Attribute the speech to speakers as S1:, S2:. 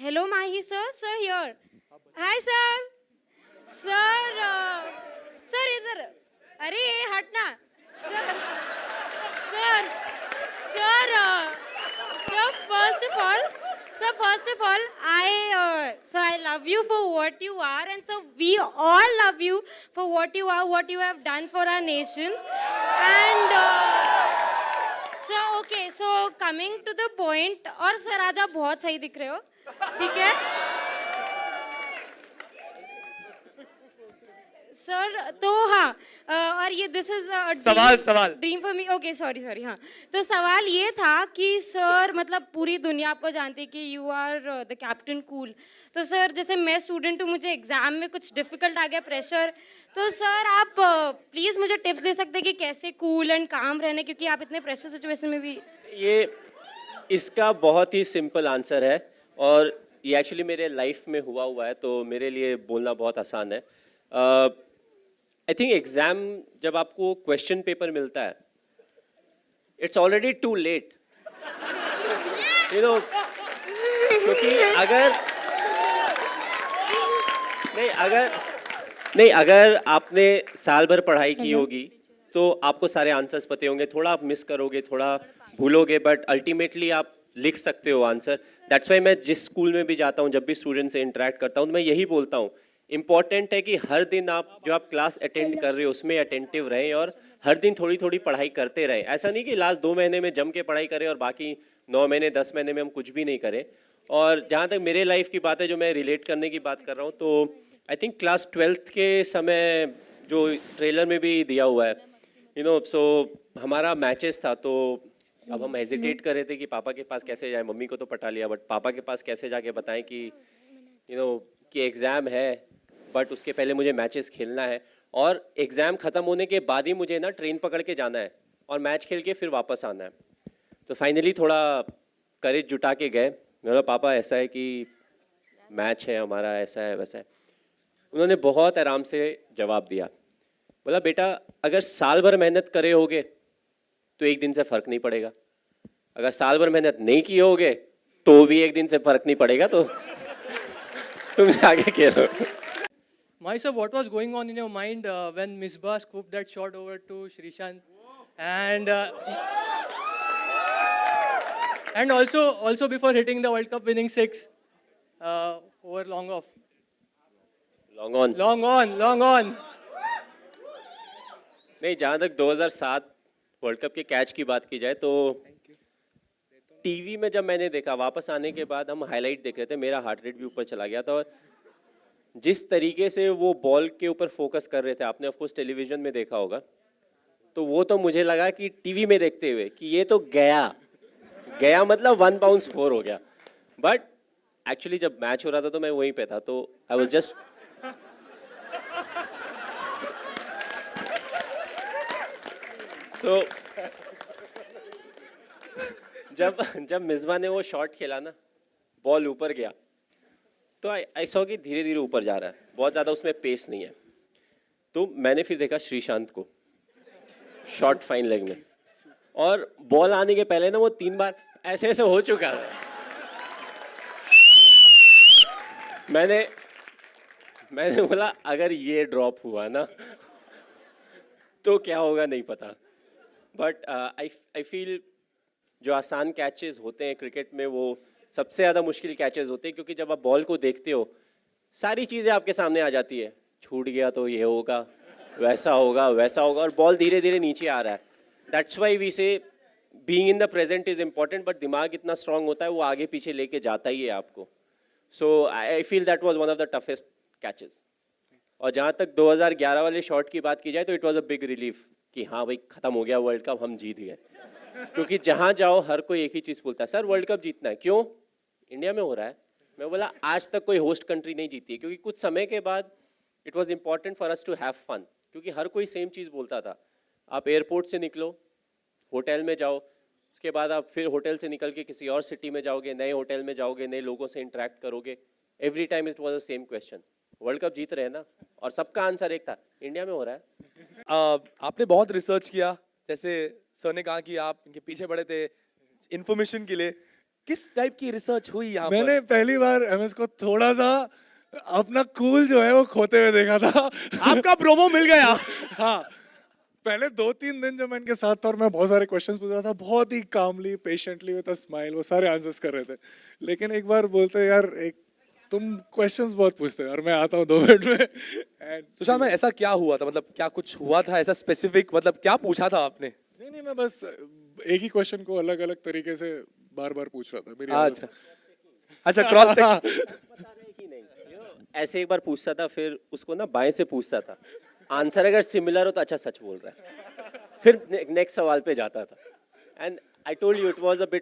S1: Hello, Mahi sir. Sir here. Hi sir. Sir. Sir इधर. अरे ये हटना. Sir. Sir. Sir. Sir. First of all, I love you for what you are, and so we all love you for what you are, what you have done for our nation, and. So okay, so coming to the point, और sir आज आप बहुत सही दिख रहे हो, ठीक है? सर तो हाँ और ये दिस इज
S2: सवाल
S1: dream for me. Okay sorry हाँ, तो सवाल ये था कि सर मतलब पूरी दुनिया आपको जानती है कि you are the captain cool. तो सर जैसे मैं स्टूडेंट हूँ, मुझे एग्जाम में कुछ डिफिकल्ट आ गया, प्रेशर, तो सर आप प्लीज मुझे टिप्स दे सकते हैं कि कैसे कूल एंड काम रहना, क्योंकि आप इतने प्रेशर सिचुएशन में भी।
S3: ये इसका बहुत ही सिंपल आंसर है और ये एक्चुअली मेरे लाइफ में हुआ है, तो मेरे लिए बोलना बहुत आसान है। आई थिंक एग्ज़ाम जब आपको क्वेश्चन पेपर मिलता है, it's already too late, you know, क्योंकि अगर आपने साल भर पढ़ाई की होगी तो आपको सारे आंसर्स पते होंगे, थोड़ा आप मिस करोगे, थोड़ा भूलोगे, बट अल्टीमेटली आप लिख सकते हो आंसर। दैट्स वाई मैं जिस स्कूल में भी जाता हूँ, जब भी स्टूडेंट से इंटरेक्ट करता हूँ, तो मैं यही बोलता हूँ, इम्पॉर्टेंट है कि हर दिन आप जो आप क्लास अटेंड कर रहे हो उसमें अटेंटिव रहें और हर दिन थोड़ी थोड़ी पढ़ाई करते रहें। ऐसा नहीं कि लास्ट 2 महीने में जम के पढ़ाई करें और बाकी 9 महीने 10 महीने में हम कुछ भी नहीं करें। और जहाँ तक मेरे लाइफ की बात है, जो मैं रिलेट करने की बात कर रहा हूँ, तो आई थिंक क्लास 12th के समय जो ट्रेलर में भी दिया हुआ है, यू नो, सो हमारा मैचेस था, तो अब हम हेजिटेट कर रहे थे कि पापा के पास कैसे जाए। मम्मी को तो पटा लिया, बट पापा के पास कैसे जाके बताएं कि यू नो कि एग्ज़ाम है, बट उसके पहले मुझे मैचेस खेलना है और एग्ज़ाम ख़त्म होने के बाद ही मुझे ना ट्रेन पकड़ के जाना है और मैच खेल के फिर वापस आना है। तो फाइनली थोड़ा करेज जुटा के गए। मेरा पापा ऐसा है कि मैच है हमारा, ऐसा है वैसा है। उन्होंने बहुत आराम से जवाब दिया, बोला बेटा अगर साल भर मेहनत करे होगे तो एक दिन से फ़र्क नहीं पड़ेगा, अगर साल भर मेहनत नहीं किए होगे तो भी एक दिन से फ़र्क नहीं पड़ेगा, तो तुम आगे खेलो।
S2: Mahi sir, what was going on in your mind when Misbah scooped that shot over to Srishant, and also before hitting the World Cup winning six over long off, long on.
S3: नहीं, जहाँ तक 2007 world cup के catch की बात की जाए, तो TV में जब मैंने देखा, वापस आने के बाद हम हाईलाइट देख रहे थे, मेरा हार्ट रेट भी ऊपर चला गया था। और जिस तरीके से वो बॉल के ऊपर फोकस कर रहे थे, आपने ऑफ कोर्स टेलीविजन में देखा होगा, तो वो तो मुझे लगा कि टीवी में देखते हुए कि ये तो गया मतलब 1 बाउंस 4 हो गया। बट एक्चुअली जब मैच हो रहा था तो मैं वहीं पे था, तो आई वाज जस्ट तो जब मिसबा ने वो शॉट खेला ना, बॉल ऊपर गया, तो आई सॉ कि धीरे धीरे ऊपर जा रहा है, बहुत ज़्यादा उसमें पेस नहीं है। तो मैंने फिर देखा श्रीशांत को शॉट फाइन लेग में, और बॉल आने के पहले ना वो 3 बार ऐसे ऐसे हो चुका था। मैंने बोला अगर ये ड्रॉप हुआ ना तो क्या होगा नहीं पता। बट आई फील जो आसान कैचेस होते हैं क्रिकेट में, वो सबसे ज़्यादा मुश्किल कैचेस होते हैं, क्योंकि जब आप बॉल को देखते हो सारी चीज़ें आपके सामने आ जाती है, छूट गया तो ये होगा, वैसा होगा, और बॉल धीरे धीरे नीचे आ रहा है। दैट्स वाई वी से being in the present is important, but दिमाग इतना स्ट्रांग होता है वो आगे पीछे लेके जाता ही है आपको। So I feel that was one of the toughest catches. और जहाँ तक 2011 वाले शॉट की बात की जाए, तो it was a big relief कि हाँ भाई ख़त्म हो गया वर्ल्ड कप, हम जीत गए। क्योंकि जहाँ जाओ हर कोई एक ही चीज़ बोलता है, सर वर्ल्ड कप जीतना है, क्यों, इंडिया में हो रहा है। मैं बोला आज तक कोई होस्ट कंट्री नहीं जीती है, क्योंकि कुछ समय के बाद it was important for us to have fun, क्योंकि हर कोई सेम चीज़ बोलता था। आप एयरपोर्ट से निकलो, होटल में जाओ, उसके बाद आप फिर होटल से निकल के किसी और सिटी में जाओगे, नए होटल में जाओगे, नए लोगों से इंटरेक्ट करोगे, every time it was the same question, world cup जीत रहे हैं ना, और सबका आंसर एक था, इंडिया में हो रहा है।
S4: आपने बहुत रिसर्च किया, जैसे सर ने कहा कि आप इनके पीछे पड़े थे इन्फॉर्मेशन के लिए, किस टाइप की रिसर्च हुई यहाँ पर?
S5: मैंने पहली बार एमएस को थोड़ा सा अपना कूल जो है वो खोते हुए देखा था।
S4: आपका प्रोमो मिल गया।
S5: हाँ, पहले 2-3 दिन जब मैं इनके साथ था और मैं बहुत सारे क्वेश्चंस पूछ रहा था, बहुत ही कामली पेशेंटली विद अ स्माइल वो सारे आंसर्स कर रहे थे। लेकिन एक बार बोलते यार एक तुम क्वेश्चंस बहुत पूछते हो और मैं आता हूँ 2 मिनट में एंड
S4: सुशांत भाई ऐसा क्या हुआ था, मतलब क्या कुछ हुआ था ऐसा स्पेसिफिक, मतलब क्या पूछा था आपने?
S5: नहीं मैं बस एक ही क्वेश्चन को अलग अलग तरीके से बार बार पूछ रहा था। मेरी आदत
S4: अच्छा अच्छा, क्रॉस चेक।
S3: बता रहे हैं कि नहीं, ऐसे एक बार पूछता था, फिर उसको ना बाएं से पूछता था, आंसर अगर सिमिलर हो तो अच्छा सच बोल रहा है, फिर नेक्स्ट सवाल पे जाता था। And I told you it was a bit